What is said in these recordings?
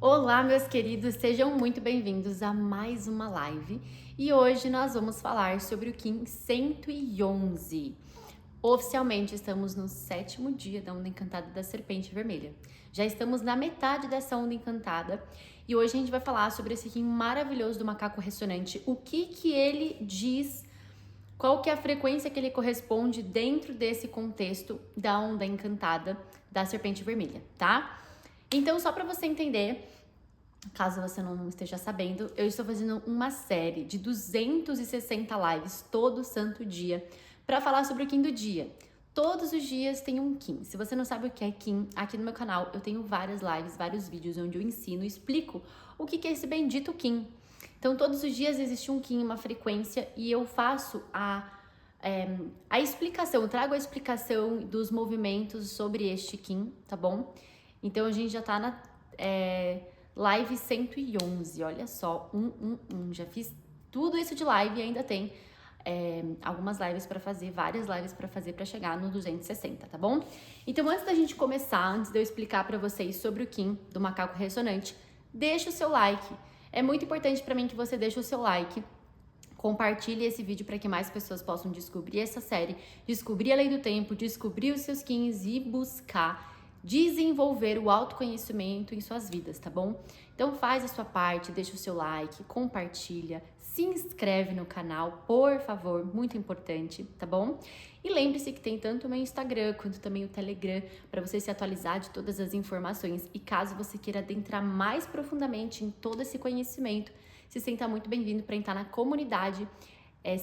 Olá, meus queridos, sejam muito bem-vindos a mais uma live e hoje nós vamos falar sobre o Kim 111. Oficialmente estamos no 7º dia da Onda Encantada da Serpente Vermelha. Já estamos na metade dessa Onda Encantada e hoje a gente vai falar sobre esse Kim maravilhoso do macaco ressonante, o que ele diz, qual que é a frequência que ele corresponde dentro desse contexto da Onda Encantada da Serpente Vermelha, tá? Então, só para você entender, caso você não esteja sabendo, eu estou fazendo uma série de 260 lives todo santo dia para falar sobre o Kim do dia. Todos os dias tem um Kim. Se você não sabe o que é Kim, aqui no meu canal eu tenho várias lives, vários vídeos onde eu ensino e explico o que é esse bendito Kim. Então, todos os dias existe um Kim, uma frequência, e eu faço a explicação, eu trago a explicação dos movimentos sobre este Kim, tá bom? Então, a gente já tá na live 111, olha só, 111. Já fiz tudo isso de live e ainda tem algumas lives para fazer, várias lives para fazer para chegar no 260, tá bom? Então, antes da gente começar, antes de eu explicar para vocês sobre o Kim do macaco ressonante, deixa o seu like. É muito importante para mim que você deixe o seu like. Compartilhe esse vídeo para que mais pessoas possam descobrir essa série, descobrir a lei do tempo, descobrir os seus Kims e buscar desenvolver o autoconhecimento em suas vidas, tá bom? Então faz a sua parte, deixa o seu like, compartilha, se inscreve no canal, por favor, muito importante, tá bom? E lembre-se que tem tanto o meu Instagram quanto também o Telegram para você se atualizar de todas as informações, e caso você queira adentrar mais profundamente em todo esse conhecimento, se sinta muito bem-vindo para entrar na comunidade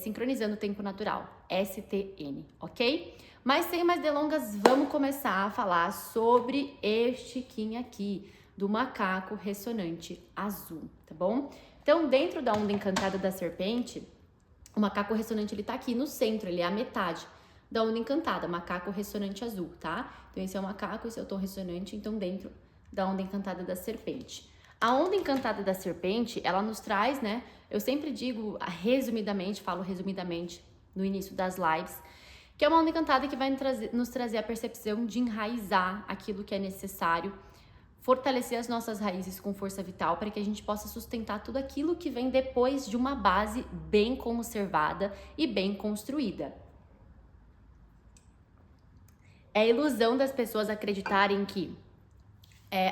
Sincronizando o Tempo Natural, STN, ok? Mas sem mais delongas, vamos começar a falar sobre este Kim aqui, do macaco ressonante azul, tá bom? Então, dentro da Onda Encantada da Serpente, o macaco ressonante, ele tá aqui no centro, ele é a metade da Onda Encantada, macaco ressonante azul, tá? Então, esse é o macaco, esse é o tom ressonante, então dentro da Onda Encantada da Serpente. A Onda Encantada da Serpente, ela nos traz, né? Eu sempre digo resumidamente, falo resumidamente no início das lives, que é uma onda encantada que vai nos trazer a percepção de enraizar aquilo que é necessário, fortalecer as nossas raízes com força vital para que a gente possa sustentar tudo aquilo que vem depois de uma base bem conservada e bem construída. É a ilusão das pessoas acreditarem que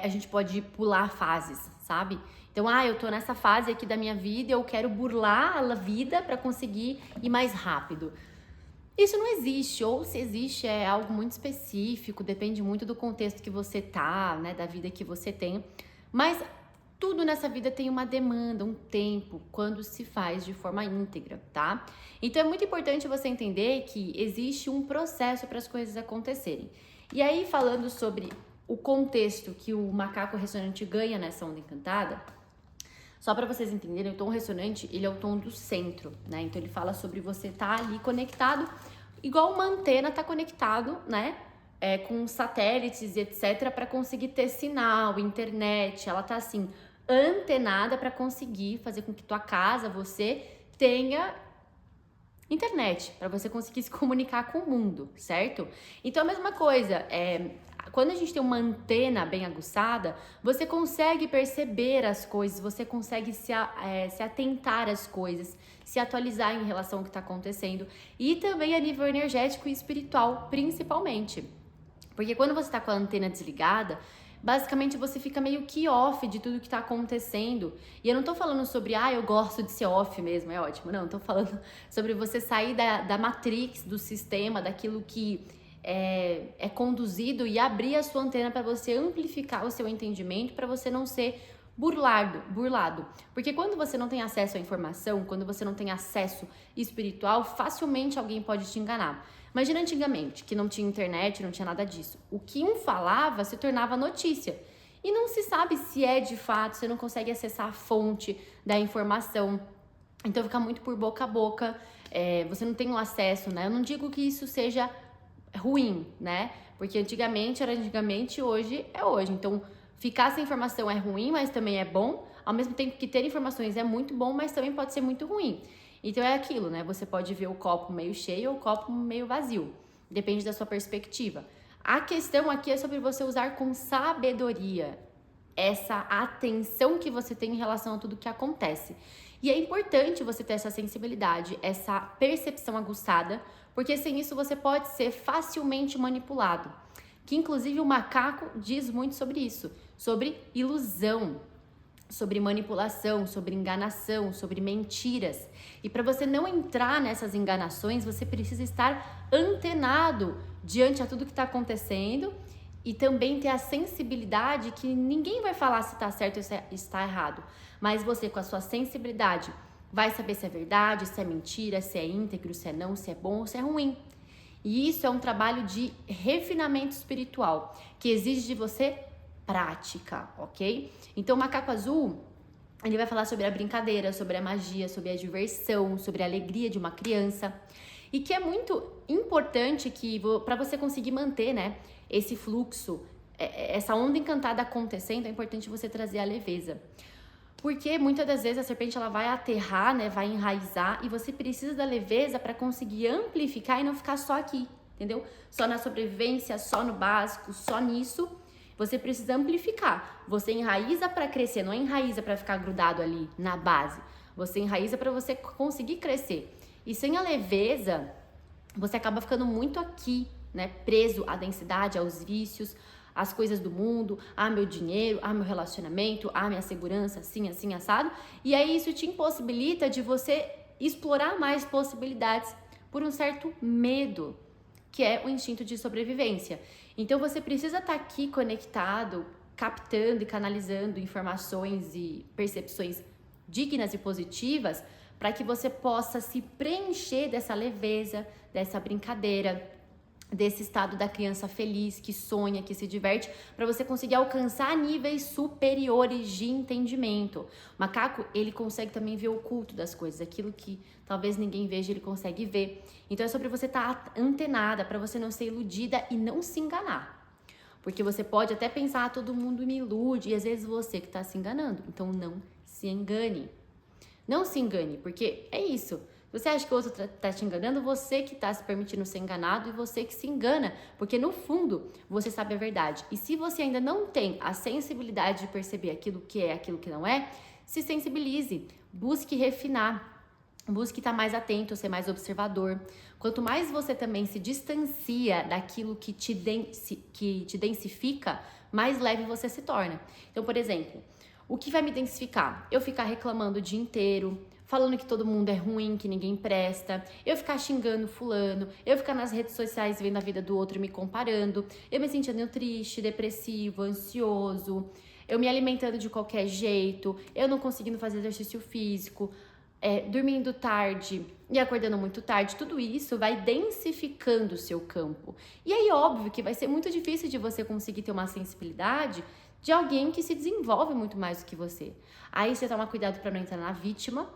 a gente pode pular fases, sabe? Então, eu tô nessa fase aqui da minha vida, eu quero burlar a vida para conseguir ir mais rápido. Isso não existe, ou se existe é algo muito específico, depende muito do contexto que você tá, né, da vida que você tem. Mas tudo nessa vida tem uma demanda, um tempo, quando se faz de forma íntegra, tá? Então é muito importante você entender que existe um processo para as coisas acontecerem. E aí, falando sobre o contexto que o macaco ressonante ganha nessa onda encantada, só para vocês entenderem, o tom ressonante, ele é o tom do centro, né? Então ele fala sobre você estar ali conectado, igual uma antena tá conectado, né? Com satélites e etc, para conseguir ter sinal, internet. Ela tá assim antenada para conseguir fazer com que tua casa, você tenha internet, para você conseguir se comunicar com o mundo, certo? Então a mesma coisa, quando a gente tem uma antena bem aguçada, você consegue perceber as coisas, você consegue se atentar às coisas, se atualizar em relação ao que está acontecendo, e também a nível energético e espiritual, principalmente. Porque quando você está com a antena desligada, basicamente você fica meio que off de tudo que tá acontecendo. E eu não tô falando sobre, eu gosto de ser off mesmo, é ótimo. Não, tô falando sobre você sair da matrix, do sistema, daquilo que é conduzido, e abrir a sua antena para você amplificar o seu entendimento, para você não ser burlado. Porque quando você não tem acesso à informação, quando você não tem acesso espiritual, facilmente alguém pode te enganar. Imagina antigamente, que não tinha internet, não tinha nada disso. O que um falava se tornava notícia. E não se sabe se é de fato, você não consegue acessar a fonte da informação. Então fica muito por boca a boca, você não tem o acesso, né? Eu não digo que isso seja ruim, né? Porque antigamente era antigamente, hoje é hoje. Então, ficar sem informação é ruim, mas também é bom. Ao mesmo tempo que ter informações é muito bom, mas também pode ser muito ruim. Então é aquilo, né? Você pode ver o copo meio cheio ou o copo meio vazio. Depende da sua perspectiva. A questão aqui é sobre você usar com sabedoria. essa atenção que você tem em relação a tudo que acontece. E é importante você ter essa sensibilidade, essa percepção aguçada, porque sem isso você pode ser facilmente manipulado. Que inclusive o macaco diz muito sobre isso, sobre ilusão, sobre manipulação, sobre enganação, sobre mentiras. E para você não entrar nessas enganações, você precisa estar antenado diante a tudo que está acontecendo e também ter a sensibilidade que ninguém vai falar se está certo ou se está errado. Mas você, com a sua sensibilidade, vai saber se é verdade, se é mentira, se é íntegro, se é não, se é bom ou se é ruim. E isso é um trabalho de refinamento espiritual, que exige de você prática, ok? Então, o macaco azul, ele vai falar sobre a brincadeira, sobre a magia, sobre a diversão, sobre a alegria de uma criança. E que é muito importante que, para você conseguir manter, né, esse fluxo, essa onda encantada acontecendo, é importante você trazer a leveza. Porque muitas das vezes a serpente ela vai aterrar, né, vai enraizar e você precisa da leveza para conseguir amplificar e não ficar só aqui, entendeu? Só na sobrevivência, só no básico, só nisso. Você precisa amplificar. Você enraiza para crescer, não enraiza para ficar grudado ali na base. Você enraiza para você conseguir crescer. E sem a leveza, você acaba ficando muito aqui, né, preso à densidade, aos vícios, as coisas do mundo, meu dinheiro, meu relacionamento, minha segurança, assim, assado. E aí isso te impossibilita de você explorar mais possibilidades por um certo medo, que é o instinto de sobrevivência. Então você precisa estar aqui conectado, captando e canalizando informações e percepções dignas e positivas para que você possa se preencher dessa leveza, dessa brincadeira, desse estado da criança feliz, que sonha, que se diverte, para você conseguir alcançar níveis superiores de entendimento. O macaco, ele consegue também ver o oculto das coisas, aquilo que talvez ninguém veja, ele consegue ver. Então é sobre você estar antenada, para você não ser iludida e não se enganar. Porque você pode até pensar, todo mundo me ilude, e às vezes você que está se enganando. Então não se engane. Não se engane, porque é isso. Você acha que o outro tá te enganando, você que tá se permitindo ser enganado e você que se engana, porque no fundo você sabe a verdade. E se você ainda não tem a sensibilidade de perceber aquilo que é, aquilo que não é, se sensibilize, busque refinar, busque estar mais atento, ser mais observador. Quanto mais você também se distancia daquilo que te densifica, mais leve você se torna. Então, por exemplo, o que vai me densificar? Eu ficar reclamando o dia inteiro, falando que todo mundo é ruim, que ninguém presta, eu ficar xingando fulano, eu ficar nas redes sociais vendo a vida do outro e me comparando, eu me sentindo triste, depressivo, ansioso, eu me alimentando de qualquer jeito, eu não conseguindo fazer exercício físico, dormindo tarde e acordando muito tarde, tudo isso vai densificando o seu campo. E aí, óbvio que vai ser muito difícil de você conseguir ter uma sensibilidade de alguém que se desenvolve muito mais do que você. Aí você toma cuidado para não entrar na vítima,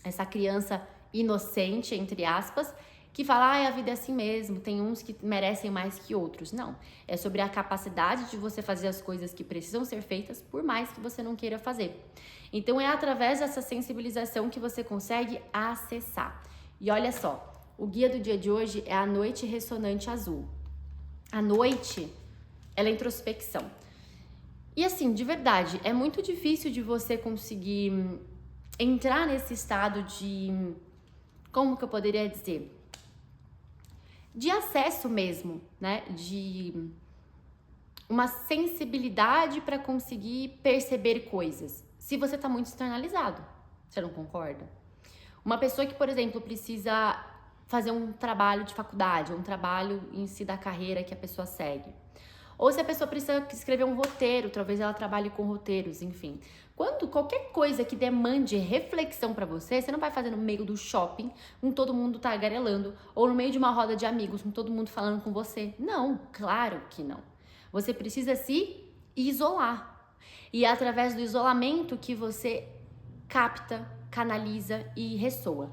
essa criança inocente, entre aspas, que fala, a vida é assim mesmo, tem uns que merecem mais que outros. Não, é sobre a capacidade de você fazer as coisas que precisam ser feitas, por mais que você não queira fazer. Então é através dessa sensibilização que você consegue acessar. E olha só, o guia do dia de hoje é a noite ressonante azul. A noite, ela é introspecção. E assim, de verdade, é muito difícil de você conseguir entrar nesse estado de, como que eu poderia dizer? De acesso mesmo, né? De uma sensibilidade para conseguir perceber coisas. Se você tá muito externalizado, você não concorda? Uma pessoa que, por exemplo, precisa fazer um trabalho de faculdade, um trabalho em si da carreira que a pessoa segue. Ou se a pessoa precisa escrever um roteiro, talvez ela trabalhe com roteiros, enfim. Quando qualquer coisa que demande reflexão pra você, você não vai fazer no meio do shopping, com todo mundo tagarelando, ou no meio de uma roda de amigos, com todo mundo falando com você. Não, claro que não. Você precisa se isolar. E é através do isolamento que você capta, canaliza e ressoa.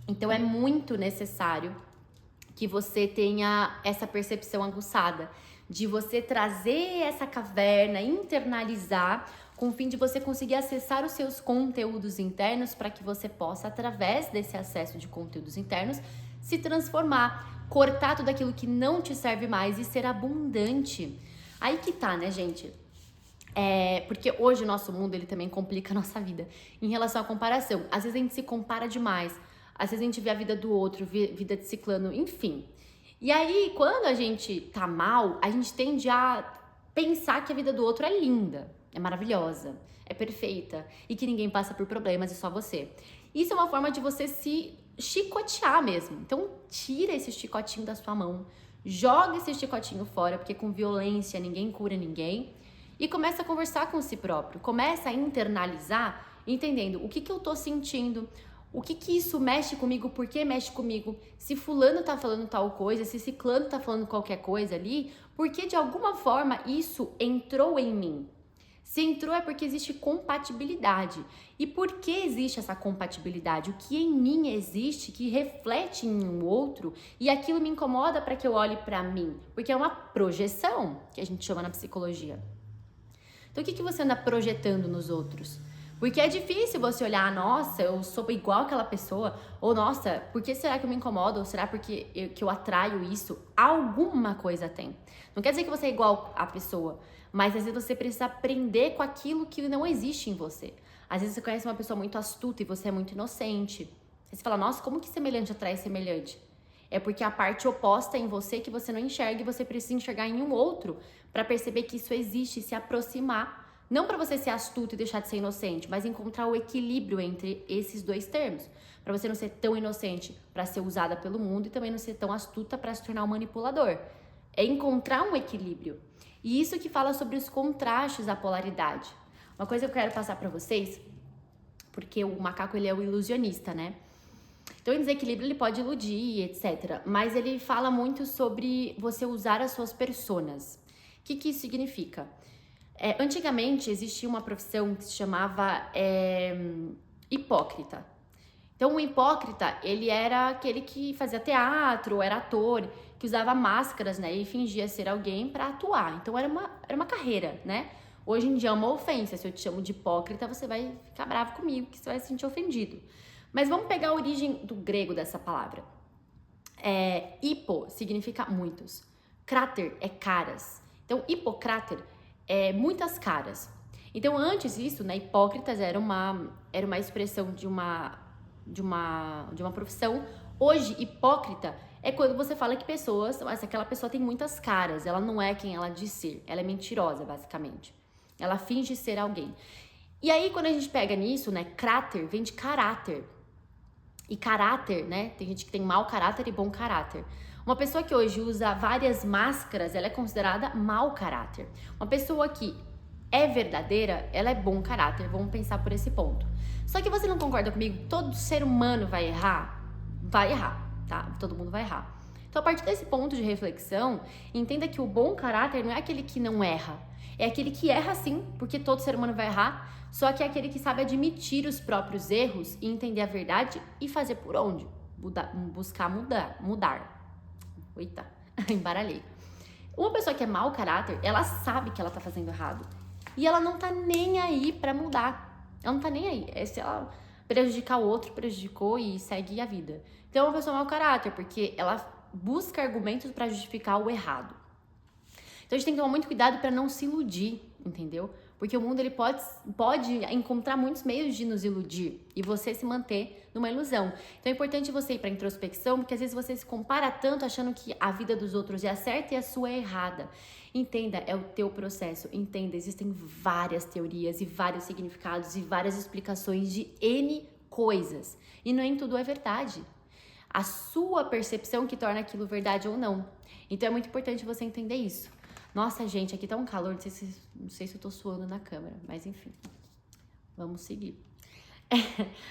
Então é muito necessário que você tenha essa percepção aguçada, de você trazer essa caverna, internalizar, com o fim de você conseguir acessar os seus conteúdos internos para que você possa, através desse acesso de conteúdos internos, se transformar, cortar tudo aquilo que não te serve mais e ser abundante. Aí que tá, né, gente? Porque hoje o nosso mundo, ele também complica a nossa vida em relação à comparação. Às vezes a gente se compara demais, às vezes a gente vê a vida do outro, vê a vida de ciclano, enfim. E aí, quando a gente tá mal, a gente tende a pensar que a vida do outro é linda, é maravilhosa, é perfeita e que ninguém passa por problemas e só você. Isso é uma forma de você se chicotear mesmo. Então, tira esse chicotinho da sua mão, joga esse chicotinho fora, porque com violência ninguém cura ninguém. E começa a conversar com si próprio, começa a internalizar, entendendo o que eu tô sentindo, o que isso mexe comigo, por que mexe comigo, se fulano tá falando tal coisa, se ciclano tá falando qualquer coisa ali, porque de alguma forma isso entrou em mim. Se entrou é porque existe compatibilidade. E por que existe essa compatibilidade? O que em mim existe que reflete em um outro e aquilo me incomoda para que eu olhe para mim? Porque é uma projeção, que a gente chama na psicologia. Então, o que você anda projetando nos outros? Porque é difícil você olhar, nossa, eu sou igual aquela pessoa, ou nossa, por que será que eu me incomodo? Ou será porque que eu atraio isso? Alguma coisa tem. Não quer dizer que você é igual à pessoa, mas às vezes você precisa aprender com aquilo que não existe em você. Às vezes você conhece uma pessoa muito astuta e você é muito inocente. Aí você fala, nossa, como que semelhante atrai semelhante? É porque a parte oposta em você que você não enxerga e você precisa enxergar em um outro para perceber que isso existe e se aproximar. Não para você ser astuto e deixar de ser inocente, mas encontrar o equilíbrio entre esses dois termos. Para você não ser tão inocente para ser usada pelo mundo e também não ser tão astuta para se tornar um manipulador. É encontrar um equilíbrio. E isso que fala sobre os contrastes da polaridade. Uma coisa que eu quero passar para vocês, porque o macaco ele é o ilusionista, né? Então, em desequilíbrio, ele pode iludir, etc. Mas ele fala muito sobre você usar as suas personas. O que isso significa? Antigamente, existia uma profissão que se chamava hipócrita. Então, o hipócrita, ele era aquele que fazia teatro, era ator, que usava máscaras, né? E fingia ser alguém para atuar. Então, era uma carreira, né? Hoje em dia é uma ofensa. Se eu te chamo de hipócrita, você vai ficar bravo comigo, que você vai se sentir ofendido. Mas vamos pegar a origem do grego dessa palavra. Hipo significa muitos. Cráter é caras. Então, hipocráter é muitas caras. Então, antes disso, né, hipócritas era uma expressão de uma profissão. Hoje, hipócrita é quando você fala que aquela pessoa tem muitas caras. Ela não é quem ela diz ser. Ela é mentirosa, basicamente. Ela finge ser alguém. E aí, quando a gente pega nisso, né, cráter vem de caráter. E caráter, né? Tem gente que tem mau caráter e bom caráter. Uma pessoa que hoje usa várias máscaras, ela é considerada mau caráter. Uma pessoa que é verdadeira, ela é bom caráter. Vamos pensar por esse ponto. Só que você não concorda comigo? Todo ser humano vai errar? Vai errar, tá? Todo mundo vai errar. Então, a partir desse ponto de reflexão, entenda que o bom caráter não é aquele que não erra. É aquele que erra sim, porque todo ser humano vai errar, só que é aquele que sabe admitir os próprios erros e entender a verdade e fazer por onde? Buscar mudar. Eita, embaralhei. Uma pessoa que é mau caráter, ela sabe que ela tá fazendo errado. E ela não tá nem aí pra mudar. Ela não tá nem aí. Se ela prejudicar o outro, prejudicou e segue a vida. Então é uma pessoa mau caráter, porque ela busca argumentos pra justificar o errado. Então a gente tem que tomar muito cuidado para não se iludir, entendeu? Porque o mundo ele pode encontrar muitos meios de nos iludir e você se manter numa ilusão. Então é importante você ir para introspecção, porque às vezes você se compara tanto achando que a vida dos outros é a certa e a sua é errada. Entenda, é o teu processo. Entenda, existem várias teorias e vários significados e várias explicações de N coisas. E nem tudo é verdade. A sua percepção que torna aquilo verdade ou não. Então é muito importante você entender isso. Nossa, gente, aqui tá um calor, não sei se eu tô suando na câmera, mas enfim, vamos seguir.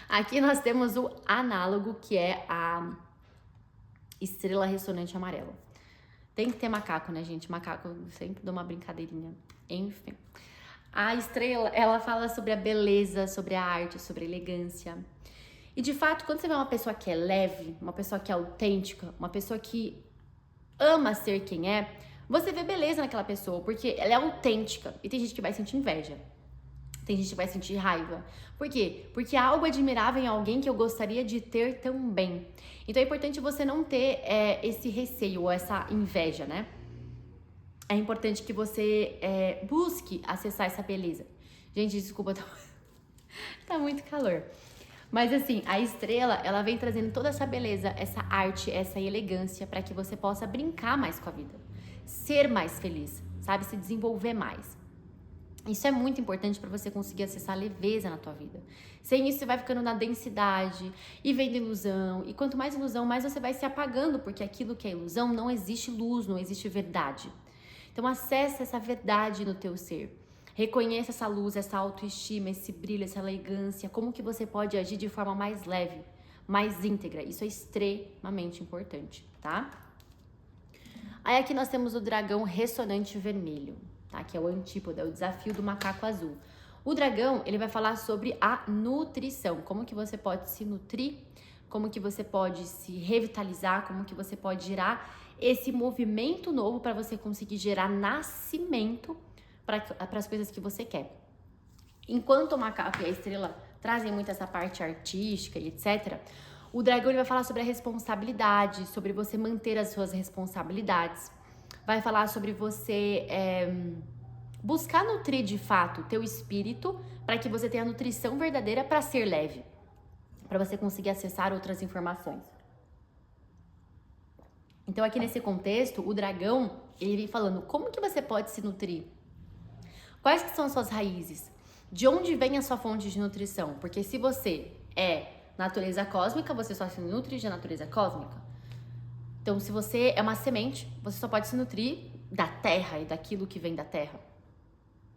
Aqui nós temos o análogo, que é a estrela ressonante amarela. Tem que ter macaco, né, gente? Macaco, eu sempre dou uma brincadeirinha. Enfim. A estrela, ela fala sobre a beleza, sobre a arte, sobre a elegância. E de fato, quando você vê uma pessoa que é leve, uma pessoa que é autêntica, uma pessoa que ama ser quem é, você vê beleza naquela pessoa, porque ela é autêntica. E tem gente que vai sentir inveja. Tem gente que vai sentir raiva. Por quê? Porque há algo admirável em alguém que eu gostaria de ter também. Então é importante você não ter esse receio ou essa inveja, né? é importante que você busque acessar essa beleza. Gente, desculpa, tá muito calor. Mas assim, a estrela, ela vem trazendo toda essa beleza, essa arte, essa elegância para que você possa brincar mais com a vida, ser mais feliz, sabe? Se desenvolver mais. Isso é muito importante para você conseguir acessar a leveza na tua vida. Sem isso, você vai ficando na densidade e vendo ilusão. E quanto mais ilusão, mais você vai se apagando, porque aquilo que é ilusão não existe luz, não existe verdade. Então, acessa essa verdade no teu ser. Reconheça essa luz, essa autoestima, esse brilho, essa elegância, como que você pode agir de forma mais leve, mais íntegra. Isso é extremamente importante, tá? Aí aqui nós temos o dragão ressonante vermelho, tá? Que é o antípoda, é o desafio do macaco azul. O dragão, ele vai falar sobre a nutrição, como que você pode se nutrir, como que você pode se revitalizar, como que você pode gerar esse movimento novo para você conseguir gerar nascimento para as coisas que você quer. Enquanto o macaco e a estrela trazem muito essa parte artística e etc., o dragão ele vai falar sobre a responsabilidade, sobre você manter as suas responsabilidades. Vai falar sobre você buscar nutrir de fato o teu espírito para que você tenha a nutrição verdadeira para ser leve, para você conseguir acessar outras informações. Então aqui nesse contexto, o dragão, ele vem falando como que você pode se nutrir. Quais que são as suas raízes? De onde vem a sua fonte de nutrição? Porque se você é natureza cósmica, você só se nutre de natureza cósmica. Então, se você é uma semente, você só pode se nutrir da terra e daquilo que vem da terra.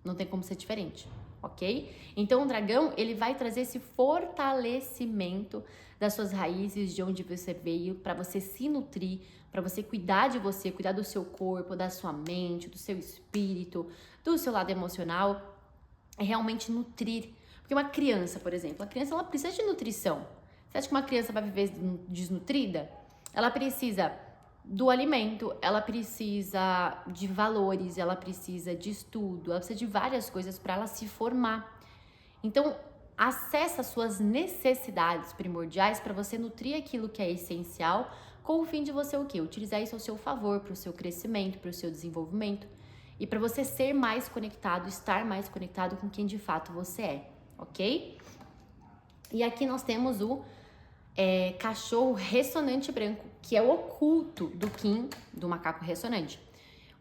Não tem como ser diferente, ok? Então, o dragão, ele vai trazer esse fortalecimento das suas raízes, de onde você veio, para você se nutrir, para você cuidar de você, cuidar do seu corpo, da sua mente, do seu espírito, do seu lado emocional, é realmente nutrir. Porque uma criança, por exemplo, a criança ela precisa de nutrição. Você acha que uma criança vai viver desnutrida? Ela precisa do alimento, ela precisa de valores, ela precisa de estudo, ela precisa de várias coisas para ela se formar. Então, acessa as suas necessidades primordiais para você nutrir aquilo que é essencial, com o fim de você o quê? Utilizar isso ao seu favor, para o seu crescimento, para o seu desenvolvimento e para você ser mais conectado, estar mais conectado com quem de fato você é, ok? E aqui nós temos o cachorro ressonante branco, que é o oculto do Kin, do macaco ressonante.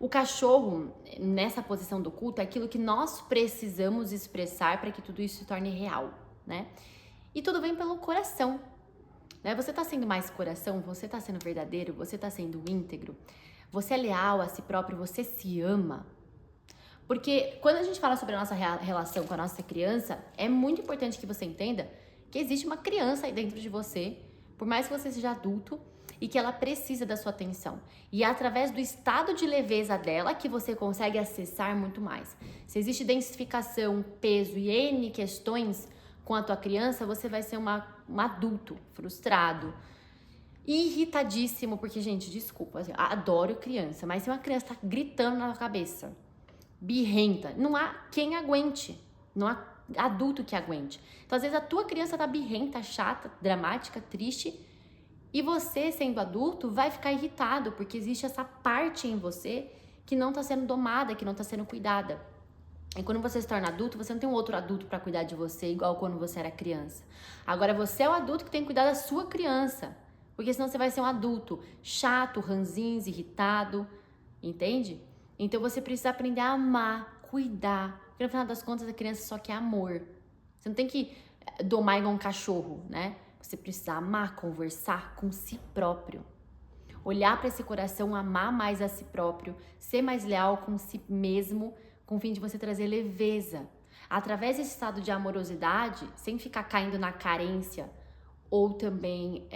O cachorro, nessa posição do oculto, é aquilo que nós precisamos expressar para que tudo isso se torne real, né? E tudo vem pelo coração, né? Você tá sendo mais coração, você tá sendo verdadeiro, você tá sendo íntegro, você é leal a si próprio, você se ama. Porque quando a gente fala sobre a nossa relação com a nossa criança, é muito importante que você entenda que existe uma criança aí dentro de você, por mais que você seja adulto, e que ela precisa da sua atenção. E é através do estado de leveza dela que você consegue acessar muito mais. Se existe densificação, peso e N questões com a tua criança, você vai ser um adulto frustrado, irritadíssimo, porque, gente, desculpa, eu adoro criança, mas se uma criança tá gritando na tua cabeça, birrenta, não há quem aguente, não há adulto que aguente. Então, às vezes, a tua criança tá birrenta, chata, dramática, triste, e você, sendo adulto, vai ficar irritado, porque existe essa parte em você que não tá sendo domada, que não tá sendo cuidada. E quando você se torna adulto, você não tem um outro adulto para cuidar de você, igual quando você era criança. Agora, você é o adulto que tem que cuidar da sua criança, porque senão você vai ser um adulto chato, ranzinza, irritado, entende? Então, você precisa aprender a amar, cuidar, porque no final das contas, a criança só quer amor. Você não tem que domar igual um cachorro, né? Você precisa amar, conversar com si próprio. Olhar para esse coração, amar mais a si próprio, ser mais leal com si mesmo, com o fim de você trazer leveza. Através desse estado de amorosidade, sem ficar caindo na carência ou também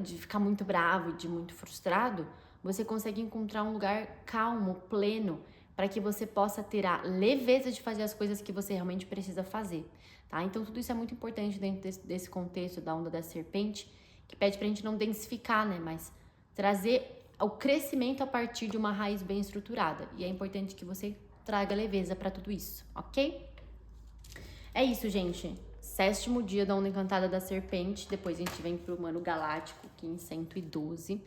de ficar muito bravo e de muito frustrado, você consegue encontrar um lugar calmo, pleno, para que você possa ter a leveza de fazer as coisas que você realmente precisa fazer, tá? Então, tudo isso é muito importante dentro desse contexto da onda da serpente, que pede pra gente não densificar, né? Mas trazer o crescimento a partir de uma raiz bem estruturada. E é importante que você traga leveza para tudo isso, ok? É isso, gente. 7º dia da onda encantada da serpente. Depois a gente vem pro humano galáctico, Kin 112.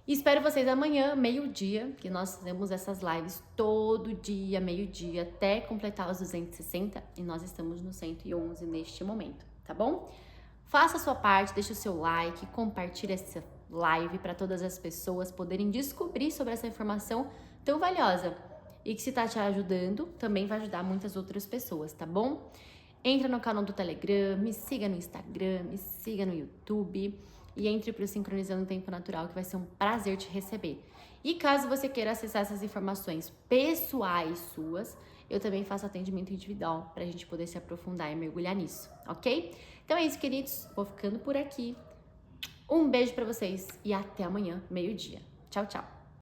E espero vocês amanhã, meio-dia, que nós fazemos essas lives todo dia, meio-dia, até completar os 260 e nós estamos no 111 neste momento, tá bom? Faça a sua parte, deixe o seu like, compartilhe essa live para todas as pessoas poderem descobrir sobre essa informação tão valiosa. E que se tá te ajudando, também vai ajudar muitas outras pessoas, tá bom? Entra no canal do Telegram, me siga no Instagram, me siga no YouTube e entre para o Sincronizando o Tempo Natural, que vai ser um prazer te receber. E caso você queira acessar essas informações pessoais suas, eu também faço atendimento individual para a gente poder se aprofundar e mergulhar nisso, ok? Então é isso, queridos. Vou ficando por aqui. Um beijo para vocês e até amanhã, meio-dia. Tchau, tchau.